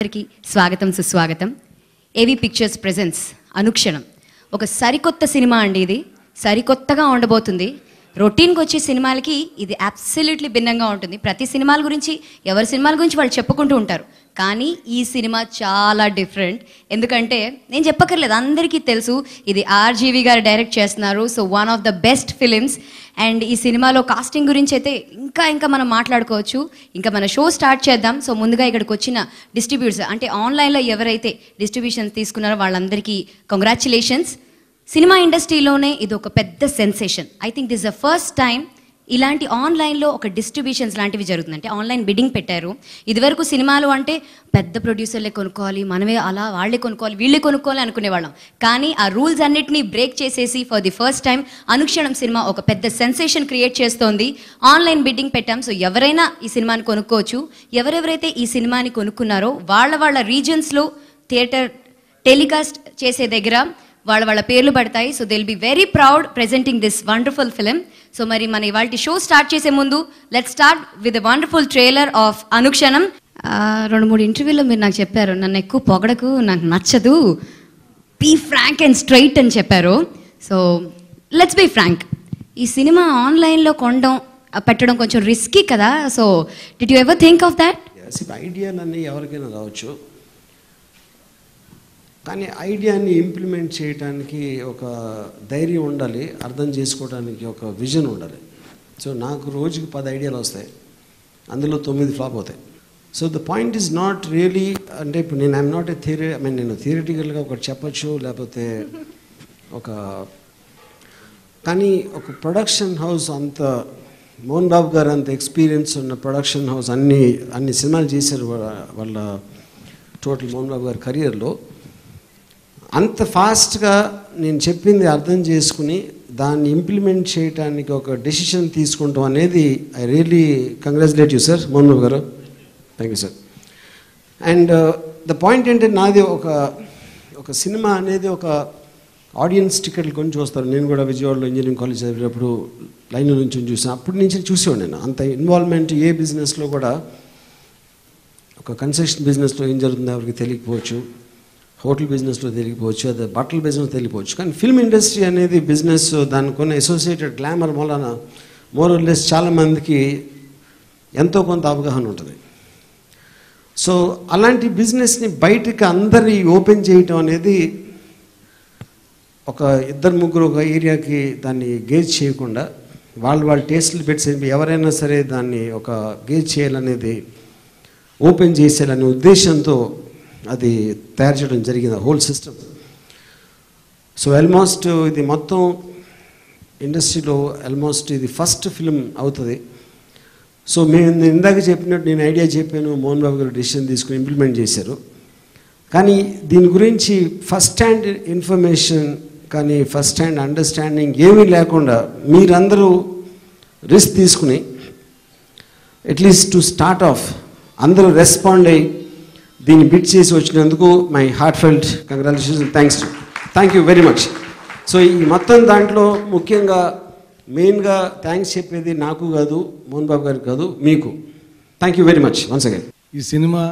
ప్రేక్షకులందరికీ స్వాగతం సుస్వాగతం. ఏవి పిక్చర్స్ ప్రెజెన్స్ అనుక్షణం ఒక సరికొత్త సినిమా అండి. ఇది సరికొత్తగా ఉండబోతుంది. రొటీన్కి వచ్చే సినిమాలకి ఇది అబ్సల్యూట్లీ భిన్నంగా ఉంటుంది. ప్రతి సినిమాల గురించి ఎవరి సినిమాల గురించి వాళ్ళు చెప్పుకుంటూ ఉంటారు, కానీ ఈ సినిమా చాలా డిఫరెంట్. ఎందుకంటే నేను చెప్పక్కర్లేదు, అందరికీ తెలుసు ఇది ఆర్జీవి గారు డైరెక్ట్ చేస్తున్నారు. So one of the best films. And ఈ సినిమాలో కాస్టింగ్ గురించి అయితే ఇంకా మనం మాట్లాడుకోవచ్చు. ఇంకా మన షో స్టార్ట్ చేద్దాం. సో ముందుగా ఇక్కడికి వచ్చిన డిస్ట్రిబ్యూటర్స్, అంటే ఆన్లైన్లో ఎవరైతే డిస్ట్రిబ్యూషన్స్ తీసుకున్నారో వాళ్ళందరికీ కంగ్రాచులేషన్స్. సినిమా ఇండస్ట్రీలోనే ఇది ఒక పెద్ద sensation. I think this the first time ఇలాంటి ఆన్లైన్లో ఒక డిస్ట్రిబ్యూషన్స్ లాంటివి జరుగుతుంది. అంటే ఆన్లైన్ బిడ్డింగ్ పెట్టారు. ఇదివరకు సినిమాలు అంటే పెద్ద ప్రొడ్యూసర్లే కొనుక్కోవాలి, మనమే అలా వాళ్ళే కొనుక్కోవాలి, వీళ్ళే కొనుక్కోవాలి అనుకునేవాళ్ళం. కానీ ఆ రూల్స్ అన్నిటినీ బ్రేక్ చేసేసి for the first time Anukshanam cinema ఒక పెద్ద సెన్సేషన్ క్రియేట్ చేస్తోంది. ఆన్లైన్ బిడ్డింగ్ పెట్టాం. సో ఎవరైనా ఈ సినిమాని కొనుక్కోవచ్చు. ఎవరెవరైతే ఈ సినిమాని కొనుక్కున్నారో వాళ్ళ రీజన్స్లో థియేటర్ టెలికాస్ట్ చేసే దగ్గర వాళ్ళ పేర్లు పడతాయి. So they will be very proud presenting this wonderful film. So మరి మన ఇవాళ షో స్టార్ట్ చేసే ముందు let's start with a wonderful trailer of అనుక్షణం. 2-3 ఇంటర్వ్యూలో మీరు నాకు చెప్పారు, నన్ను ఎక్కువ పొగడకు, నాకు నచ్చదు, బీ ఫ్రాంక్ అండ్ స్ట్రైట్ అని చెప్పారు. So let's be frank. ఈ సినిమా ఆన్లైన్లో పెట్టడం కొంచెం రిస్కీ కదా. So did you ever think of that? ఐడియాలన్నీ ఎవరికైనా రావచ్చు, కానీ ఐడియాని ఇంప్లిమెంట్ చేయడానికి ఒక ధైర్యం ఉండాలి, అర్థం చేసుకోవడానికి ఒక విజన్ ఉండాలి. సో నాకు రోజుకి 10 ఐడియాలు వస్తాయి, అందులో 9 ఫ్లాప్ అవుతాయి. So the point is not really, అంటే ఇప్పుడు ఐఎమ్ నాట్ ఏ థియరీ, నేను థియరిటికల్గా ఒకటి చెప్పచ్చు, లేకపోతే కానీ ఒక ప్రొడక్షన్ హౌస్ అంత, మోహన్ బాబు గారు అంత ఎక్స్పీరియన్స్ ఉన్న ప్రొడక్షన్ హౌస్ అన్ని సినిమాలు చేశారు వాళ్ళ టోటల్ మోహన్ బాబు గారి కెరియర్లో. అంత ఫాస్ట్గా నేను చెప్పింది అర్థం చేసుకుని దాన్ని ఇంప్లిమెంట్ చేయడానికి ఒక డెసిషన్ తీసుకుంటాం అనేది I really congratulate you sir, Mohan Babu garu. Thank you sir. And the point ఏంటంటే, నాది ఒక సినిమా అనేది ఒక ఆడియన్స్ టికెట్లు కొని చూస్తారు. నేను కూడా విజయవాడలో ఇంజనీరింగ్ కాలేజ్ చదివేటప్పుడు లైన్లో నుంచి చూసాను. అప్పటి నుంచి చూసేవాడు నేను. అంత ఇన్వాల్వ్మెంట్ ఏ బిజినెస్లో కూడా, ఒక కన్స్ట్రక్షన్ బిజినెస్లో ఏం జరుగుతుందో ఎవరికి తెలియకపోవచ్చు, హోటల్ బిజినెస్లో తెలియకపోవచ్చు, అదే బట్టల బిజినెస్ తెలియకపోవచ్చు, కానీ ఫిల్మ్ ఇండస్ట్రీ అనేది బిజినెస్, దానికి ఉన్న అసోసియేటెడ్ గ్లామర్ వలన మోరల్లెస్ చాలామందికి ఎంతో కొంత అవగాహన ఉంటుంది. సో అలాంటి బిజినెస్ని బయటకు అందరి ఓపెన్ చేయటం అనేది, ఒక 2-3 ఒక ఏరియాకి దాన్ని గేజ్ చేయకుండా వాళ్ళ టేస్ట్లు పెట్టి ఎవరైనా సరే దాన్ని ఒక గేజ్ చేయాలనేది, ఓపెన్ చేసేయాలనే ఉద్దేశంతో అది తయారు చేయడం జరిగింది, హోల్ సిస్టమ్. సో ఆల్మోస్ట్ ఇది మొత్తం ఇండస్ట్రీలో ఆల్మోస్ట్ ఇది ఫస్ట్ ఫిల్మ్ అవుతుంది. సో నేను ఇందాక చెప్పినట్టు నేను ఐడియా చెప్పాను, మోహన్ బాబు గారు డెసిషన్ తీసుకుని ఇంప్లిమెంట్ చేశారు. కానీ దీని గురించి ఫస్ట్ హ్యాండ్ ఇన్ఫర్మేషన్ కానీ ఫస్ట్ హ్యాండ్ అండర్స్టాండింగ్ ఏమీ లేకుండా మీరందరూ రిస్క్ తీసుకుని అట్లీస్ట్ టు స్టార్ట్ ఆఫ్ అందరూ రెస్పాండ్ అయ్యి దీన్ని బిట్ చేసి వచ్చినందుకు my heart felt congratulations, thank you very much. So ఈ మొత్తం దాంట్లో ముఖ్యంగా మెయిన్గా థ్యాంక్స్ చెప్పేది నాకు కాదు, మోహన్ బాబు గారికి కాదు, మీకు. Thank you very much once again. ఈ సినిమా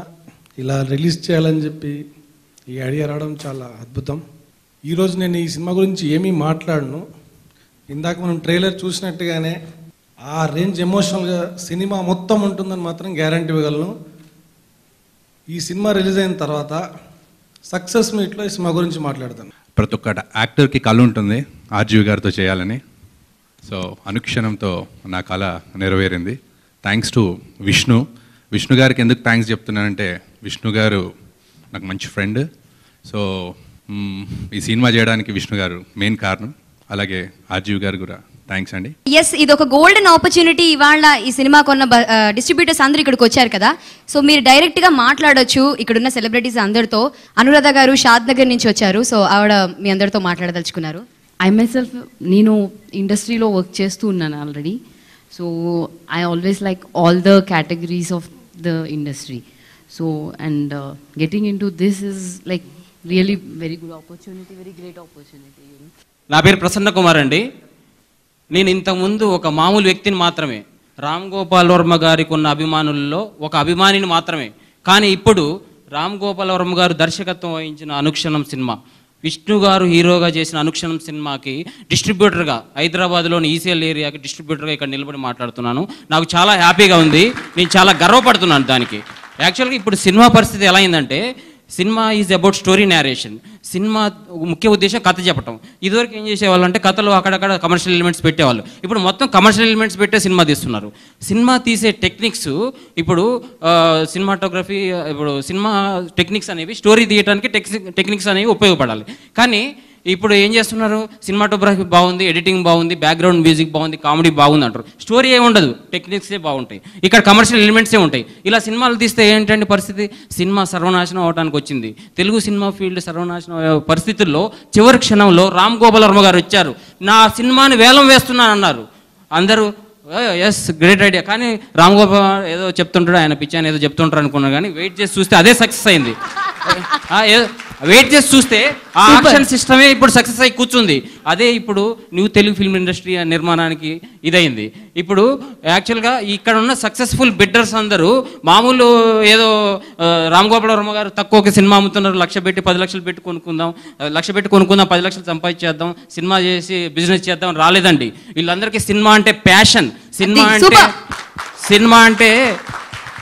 ఇలా రిలీజ్ చేయాలని చెప్పి ఈ ఐడియా రావడం చాలా అద్భుతం. ఈరోజు నేను ఈ సినిమా గురించి ఏమీ మాట్లాడను. ఇందాక మనం ట్రైలర్ చూసినట్టుగానే ఆ రేంజ్ ఎమోషనల్గా సినిమా మొత్తం ఉంటుందని మాత్రం గ్యారంటీ ఇవ్వగలను. ఈ సినిమా రిలీజ్ అయిన తర్వాత సక్సెస్ మీట్లో ఈ సినిమా గురించి మాట్లాడతాను. ప్రతి ఒక్క యాక్టర్కి కళ ఉంటుంది ఆర్జీవి గారితో చేయాలని. సో అనుక్షణంతో నా కళ నెరవేరింది. థ్యాంక్స్ టు విష్ణు గారికి ఎందుకు థ్యాంక్స్ చెప్తున్నానంటే, విష్ణు గారు నాకు మంచి ఫ్రెండ్. సో ఈ సినిమా చేయడానికి విష్ణు గారు మెయిన్ కారణం. అలాగే ఆర్జీవి గారు కూడా థ్యాంక్స్ అండి. ఎస్, ఇది ఒక గోల్డెన్ ఆపర్చునిటీ. ఇవాళ ఈ సినిమా కొన్న డిస్ట్రిబ్యూటర్స్ అందరూ ఇక్కడికి వచ్చారు కదా. సో మీరు డైరెక్ట్గా మాట్లాడొచ్చు ఇక్కడున్న సెలబ్రిటీస్ అందరితో. అనురాధ గారు షాద్ నగర్ నుంచి వచ్చారు. సో ఆవిడ మీ అందరితో మాట్లాడదలుచుకున్నారు. ఐ మైసెల్ఫ్ నేను ఇండస్ట్రీలో వర్క్ చేస్తూ ఉన్నాను already. So I always like all the categories of the industry. So and getting in to this is like really very good opportunity, very great opportunity. నా పేరు ప్రసన్న కుమార్ అండి. నేను ఇంతకుముందు ఒక మామూలు వ్యక్తిని మాత్రమే, రామ్ గోపాల్ వర్మ గారికి ఉన్న అభిమానుల్లో ఒక అభిమానిని మాత్రమే. కానీ ఇప్పుడు రామ్ గోపాల్ వర్మ గారు దర్శకత్వం వహించిన అనుక్షణం సినిమా, విష్ణు గారు హీరోగా చేసిన అనుక్షణం సినిమాకి డిస్ట్రిబ్యూటర్గా హైదరాబాద్లోని ఈసీఎల్ ఏరియాకి డిస్ట్రిబ్యూటర్గా ఇక్కడ నిలబడి మాట్లాడుతున్నాను. నాకు చాలా హ్యాపీగా ఉంది, నేను చాలా గర్వపడుతున్నాను దానికి. యాక్చువల్గా ఇప్పుడు సినిమా పరిస్థితి ఎలా అయిందంటే, cinema is about story narration. Cinema ముఖ్య ఉద్దేశం కథ చెప్పటం. ఇదివరకు ఏం చేసేవాళ్ళు అంటే కథలో అక్కడక్కడ కమర్షియల్ ఎలిమెంట్స్ పెట్టేవాళ్ళు. ఇప్పుడు మొత్తం కమర్షియల్ ఎలిమెంట్స్ పెట్టే సినిమా తీస్తున్నారు. సినిమా తీసే టెక్నిక్స్ ఇప్పుడు సినిమాటోగ్రఫీ, ఇప్పుడు సినిమా టెక్నిక్స్ అనేవి స్టోరీ తీయడానికి టెక్నిక్స్ అనేవి ఉపయోగపడాలి. కానీ ఇప్పుడు ఏం చేస్తున్నారు, సినిమాటోగ్రఫీ బాగుంది, ఎడిటింగ్ బాగుంది, బ్యాక్గ్రౌండ్ మ్యూజిక్ బాగుంది, కామెడీ బాగుంది అంటారు. స్టోరీ ఏమి ఉండదు, టెక్నిక్సే బాగుంటాయి, ఇక్కడ కమర్షియల్ ఎలిమెంట్సే ఉంటాయి. ఇలా సినిమాలు తీస్తే ఏంటంటే పరిస్థితి, సినిమా సర్వనాశనం అవడానికి వచ్చింది. తెలుగు సినిమా ఫీల్డ్ సర్వనాశనం పరిస్థితుల్లో చివరి క్షణంలో రామ్ గోపాల్ వర్మ గారు వచ్చారు, నా సినిమాని వేలం వేస్తున్నానన్నారు. అందరూ ఎస్ గ్రేట్ ఐడియా, కానీ రామ్ గోపాల్ ఏదో చెప్తుంటాడు, ఆయన పిచ్చాని ఏదో చెప్తుంటారు అనుకున్నారు. కానీ వెయిట్ చేసి చూస్తే అదే సక్సెస్ అయింది. వెయిట్ చేసి చూస్తే ఆ ఆక్షన్ సిస్టమే ఇప్పుడు సక్సెస్ అయి కూర్చుంది. అదే ఇప్పుడు న్యూ తెలుగు ఫిల్మ్ ఇండస్ట్రీ నిర్మాణానికి ఇదైంది. ఇప్పుడు యాక్చువల్గా ఇక్కడ ఉన్న సక్సెస్ఫుల్ బిడ్డర్స్ అందరూ మామూలు ఏదో రామ్ గోపాల్ వర్మ గారు తక్కువకి సినిమా అమ్ముతున్నారు, 1,00,000 పెట్టి 10 లక్షలు పెట్టి కొనుక్కుందాం, 1,00,000 పెట్టి కొనుక్కుందాం, 10 లక్షలు సంపాదించేద్దాం, సినిమా చేసి బిజినెస్ చేద్దాం రాలేదండి. వీళ్ళందరికీ సినిమా అంటే ప్యాషన్, సినిమా అంటే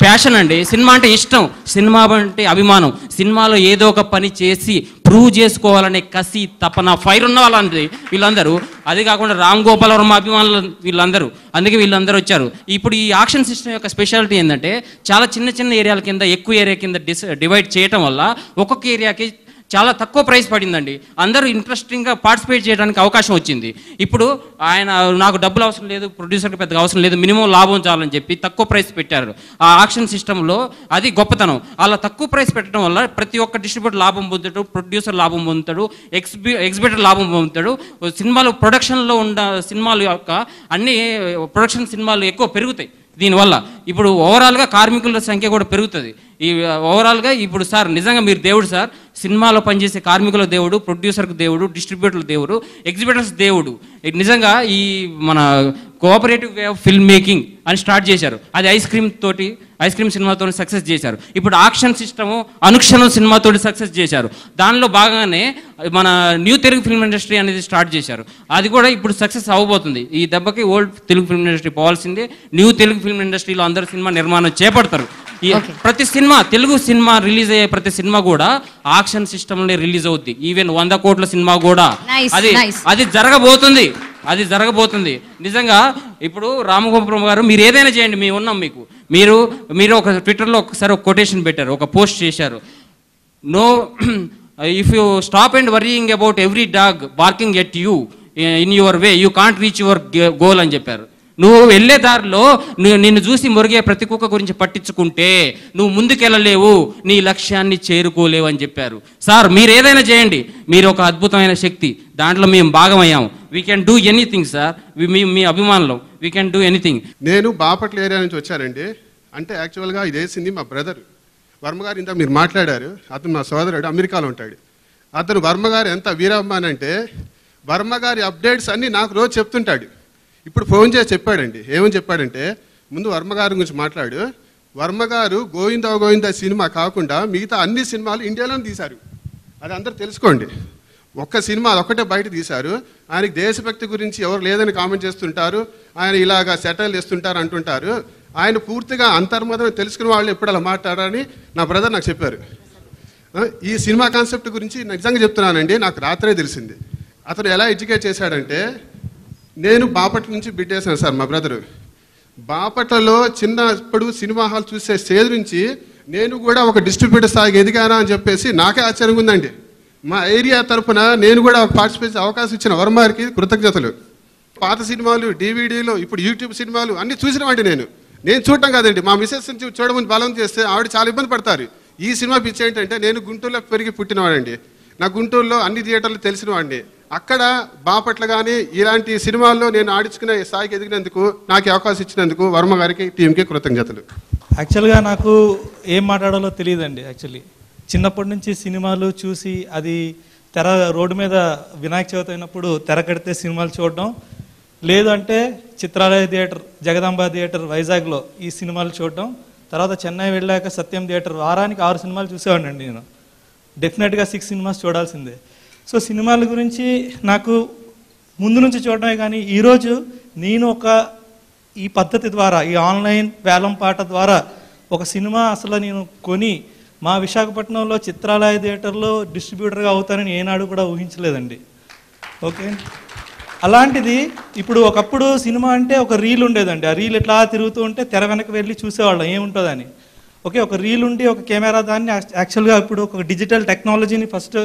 ప్యాషన్ అండి, సినిమా అంటే ఇష్టం, సినిమా అంటే అభిమానం, సినిమాలో ఏదో ఒక పని చేసి ప్రూవ్ చేసుకోవాలనే కసి, తపన, ఫైర్ ఉన్న వాళ్ళందరూ వీళ్ళందరూ. అది కాకుండా రామ్ గోపాల్ వర్మ అభిమానులు వీళ్ళందరూ, అందుకే వీళ్ళందరూ వచ్చారు. ఇప్పుడు ఈ ఆక్షన్ సిస్టమ్ యొక్క స్పెషాలిటీ ఏంటంటే, చాలా చిన్న చిన్న ఏరియాల కింద ఎక్కువ ఏరియా కింద డివైడ్ చేయటం వల్ల ఒక్కొక్క ఏరియాకి చాలా తక్కువ ప్రైస్ పడిందండి. అందరూ ఇంట్రెస్టింగ్గా పార్టిసిపేట్ చేయడానికి అవకాశం వచ్చింది. ఇప్పుడు ఆయన నాకు డబ్బులు అవసరం లేదు, ప్రొడ్యూసర్కి పెద్దగా అవసరం లేదు, మినిమం లాభం చాలని చెప్పి తక్కువ ప్రైస్ పెట్టారు. ఆ ఆక్షన్ సిస్టంలో అది గొప్పతనం. అలా తక్కువ ప్రైస్ పెట్టడం వల్ల ప్రతి ఒక్క డిస్ట్రిబ్యూటర్ లాభం పొందుతాడు, ప్రొడ్యూసర్ లాభం పొందుతాడు, ఎగ్జిబిటర్ లాభం పొందుతాడు. సినిమాలు ప్రొడక్షన్లో ఉన్న సినిమాలు యొక్క అన్ని ప్రొడక్షన్ సినిమాలు ఎక్కువ పెరుగుతాయి దీనివల్ల. ఇప్పుడు ఓవరాల్గా కార్మికుల సంఖ్య కూడా పెరుగుతుంది. ఈ ఓవరాల్గా ఇప్పుడు సార్ నిజంగా మీరు దేవుడు సార్, సినిమాలో పనిచేసే కార్మికుల దేవుడు, ప్రొడ్యూసర్కి దేవుడు, డిస్ట్రిబ్యూటర్ల దేవుడు, ఎగ్జిబిటర్స్ దేవుడు. నిజంగా ఈ మన cooperative way of film making అని స్టార్ట్ చేశారు. అది ఐస్ క్రీమ్ సినిమాతో సక్సెస్ చేశారు. ఇప్పుడు ఆక్షన్ సిస్టము అనుక్షణం సినిమాతో సక్సెస్ చేశారు. దానిలో భాగంగానే మన న్యూ తెలుగు ఫిల్మ్ ఇండస్ట్రీ అనేది స్టార్ట్ చేశారు. అది కూడా ఇప్పుడు సక్సెస్ అవ్వబోతుంది. ఈ దెబ్బకి ఓల్డ్ తెలుగు ఫిల్మ్ ఇండస్ట్రీ పోవాల్సిందే. న్యూ తెలుగు ఫిల్మ్ ఇండస్ట్రీలో అందరూ సినిమా నిర్మాణం చేపడతారు. ప్రతి సినిమా, తెలుగు సినిమా రిలీజ్ అయ్యే ప్రతి సినిమా కూడా ఆక్షన్ సిస్టంలో రిలీజ్ అవుద్ది. ఈవెన్ 100 కోట్ల సినిమా కూడా అది జరగబోతుంది. నిజంగా ఇప్పుడు రామగోపాల్ గారు మీరు ఏదైనా చేయండి, మేము ఉన్నాం మీకు. మీరు ఒక ట్విట్టర్లో ఒకసారి ఒక కొటేషన్ పెట్టారు, ఒక పోస్ట్ చేశారు. No, if you stop and worrying about every dog barking at you in your way, you can't reach your goal అని చెప్పారు. నువ్వు వెళ్ళే దారిలో నిన్ను చూసి మురిగే ప్రతి కుక్క గురించి పట్టించుకుంటే నువ్వు ముందుకెళ్ళలేవు, నీ లక్ష్యాన్ని చేరుకోలేవు అని చెప్పారు. సార్ మీరు ఏదైనా చేయండి, మీరు ఒక అద్భుతమైన శక్తి, దాంట్లో మేము భాగమయ్యాము. We can do anything sir, మీ అభిమానులు, వీ కెన్ డూ ఎనీథింగ్. నేను బాపట్ల ఏరియా నుంచి వచ్చానండి. అంటే యాక్చువల్గా ఇది వేసింది మా బ్రదర్ వర్మగారు. ఇంత మీరు మాట్లాడారు, అతను మా సోదరుడు అమెరికాలో ఉంటాడు. అతను వర్మగారు ఎంత వీరమ్మానంటే, వర్మగారి అప్డేట్స్ అన్నీ నాకు రోజు చెప్తుంటాడు. ఇప్పుడు ఫోన్ చేసి చెప్పాడండి, ఏమని చెప్పాడంటే, ముందు వర్మగారి గురించి మాట్లాడు, వర్మగారు గోవిందా సినిమా కాకుండా మిగతా అన్ని సినిమాలు ఇండియాలోనే తీశారు, అది అందరూ తెలుసుకోండి. ఒక్క సినిమా ఒక్కటే బయట తీశారు. ఆయనకి దేశభక్తి గురించి ఎవరు లేదని కామెంట్ చేస్తుంటారు, ఆయన ఇలాగా సెటైల్ చేస్తుంటారు అంటుంటారు. ఆయన పూర్తిగా అంతర్మతం తెలుసుకున్న వాళ్ళు ఎప్పుడు అలా మాట్లాడారని నా బ్రదర్ నాకు చెప్పారు. ఈ సినిమా కాన్సెప్ట్ గురించి నిజంగా చెప్తున్నానండి, నాకు రాత్రే తెలిసింది. అతను ఎలా ఎడ్యుకేట్ చేశాడంటే, నేను బాపట్ల నుంచి బిడ్డేశాను సార్. మా బ్రదరు బాపట్లలో చిన్నప్పుడు సినిమా హాల్ చూసే స్టేజ్ నుంచి నేను కూడా ఒక డిస్ట్రిబ్యూటర్ స్థాయికి ఎదిగానా అని చెప్పేసి నాకే ఆశ్చర్యంగా ఉందండి. మా ఏరియా తరఫున నేను కూడా పార్టిసిపేట్ అవకాశం ఇచ్చిన వర్మగారికి కృతజ్ఞతలు. పాత సినిమాలు, డివిడీలు, ఇప్పుడు యూట్యూబ్ సినిమాలు అన్నీ చూసినవాడి నేను చూడటం కాదండి, మా మిసెస్ నుంచి చూడమని బలం చేస్తే ఆవిడ చాలా ఇబ్బంది పడతారు. ఈ సినిమా పిచ్చి ఏంటంటే, నేను గుంటూరులో పెరిగి పుట్టినవాడండి, నా గుంటూరులో అన్ని థియేటర్లు తెలిసిన వాడిని. అక్కడ బాపట్ల కానీ ఇలాంటి సినిమాల్లో నేను ఆడించుకునే స్థాయికి ఎదిగినందుకు, నాకు అవకాశం ఇచ్చినందుకు వర్మ గారికి, టీంకి కృతజ్ఞతలు. యాక్చువల్గా నాకు ఏం మాట్లాడాలో తెలియదండి. యాక్చువల్లీ చిన్నప్పటి నుంచి సినిమాలు చూసి, అది రోడ్డు మీద వినాయక చవితి అయినప్పుడు తెర కడితే సినిమాలు చూడడం, లేదు అంటే చిత్రాలయ థియేటర్, జగదాంబ థియేటర్ వైజాగ్లో ఈ సినిమాలు చూడడం, తర్వాత చెన్నై వెళ్ళాక సత్యం థియేటర్ వారానికి 6 సినిమాలు చూసేవాడినండి నేను. డెఫినెట్గా 6 సినిమాస్ చూడాల్సిందే. సో సినిమాల గురించి నాకు ముందు నుంచి చూడడమే కానీ ఈరోజు నేను ఈ పద్ధతి ద్వారా, ఈ ఆన్లైన్ వేలం పాట ద్వారా ఒక సినిమా అసలు నేను కొని మా విశాఖపట్నంలో చిత్రాలయ థియేటర్లో డిస్ట్రిబ్యూటర్గా అవుతానని ఏనాడు కూడా ఊహించలేదండి. ఓకే, అలాంటిది ఇప్పుడు ఒకప్పుడు సినిమా అంటే ఒక రీల్ ఉండేదండి. ఆ రీల్ ఎట్లా తిరుగుతూ ఉంటే తెర వెనక వెళ్ళి చూసేవాళ్ళం ఏముంటుందని. ఓకే, ఒక రీల్ ఉండి ఒక కెమెరా దాన్ని యాక్చువల్గా ఇప్పుడు ఒక డిజిటల్ టెక్నాలజీని ఫస్ట్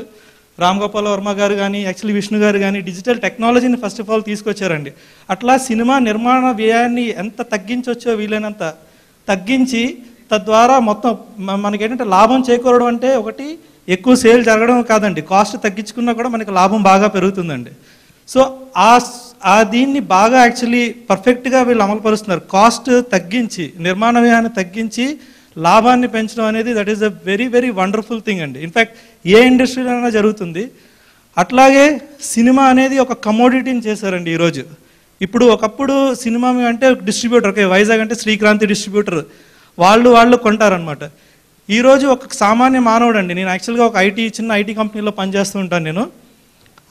రామ్ గోపాల్ వర్మ గారు కానీ యాక్చువల్లీ విష్ణు గారు కానీ డిజిటల్ టెక్నాలజీని ఫస్ట్ ఆఫ్ ఆల్ తీసుకొచ్చారండి. అట్లా సినిమా నిర్మాణ వ్యయాన్ని ఎంత తగ్గించవచ్చో వీలైనంత తగ్గించి తద్వారా మొత్తం మనకేంటంటే లాభం చేకూరడం అంటే ఒకటి ఎక్కువ సేల్ జరగడం కాదండి, కాస్ట్ తగ్గించుకున్నా కూడా మనకి లాభం బాగా పెరుగుతుందండి. సో దీన్ని బాగా యాక్చువల్లీ పర్ఫెక్ట్గా వీళ్ళు అమలుపరుస్తున్నారు. కాస్ట్ తగ్గించి నిర్మాణ వ్యయాన్ని తగ్గించి లాభాన్ని పెంచడం అనేది that is a very very wonderful thing అండి. ఇన్ఫ్యాక్ట్ ఏ ఇండస్ట్రీలోనైనా జరుగుతుంది. అట్లాగే సినిమా అనేది ఒక కమోడిటీని చేశారండి ఈరోజు. ఇప్పుడు ఒకప్పుడు సినిమా అంటే డిస్ట్రిబ్యూటర్, ఓకే వైజాగ్ అంటే శ్రీక్రాంతి డిస్ట్రిబ్యూటర్, వాళ్ళు కొంటారనమాట. ఈరోజు ఒక సామాన్య మానవుడు అండి, నేను యాక్చువల్గా ఒక చిన్న ఐటీ కంపెనీలో పనిచేస్తూ ఉంటాను నేను.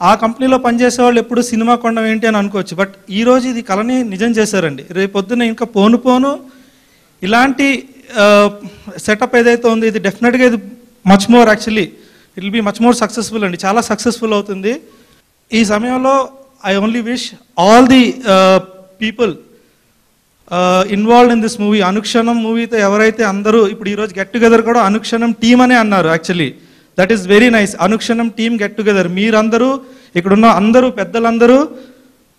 ఆ కంపెనీలో పనిచేసే వాళ్ళు ఎప్పుడు సినిమా కొనడం ఏంటి అని అనుకోవచ్చు, బట్ ఈరోజు ఇది కళని నిజం చేశారండి. రేపు పొద్దున్న ఇంకా పోను ఇలాంటి సెటప్ ఏదైతే ఉందో ఇది డెఫినెట్గా ఇది much more actually it will be much more successful అండి, చాలా సక్సెస్ఫుల్ అవుతుంది. ఈ సమయంలో I only wish all the people involved in this movie. అనుక్షణం మూవీతో ఎవరైతే అందరూ ఇప్పుడు ఈరోజు గెట్ టుగెదర్ కూడా అనుక్షణం టీమ్ అనే అన్నారు. Actually that is very nice. Anukshanam team get together. మీరందరూ ఇక్కడున్న అందరూ పెద్దలందరూ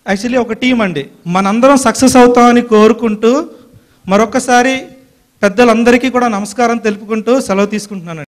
యాక్చువల్లీ ఒక టీం అండి. మనందరం సక్సెస్ అవుతామని కోరుకుంటూ మరొకసారి పెద్దలందరికీ కూడా నమస్కారం తెలుపుకుంటూ సెలవు తీసుకుంటున్నాను.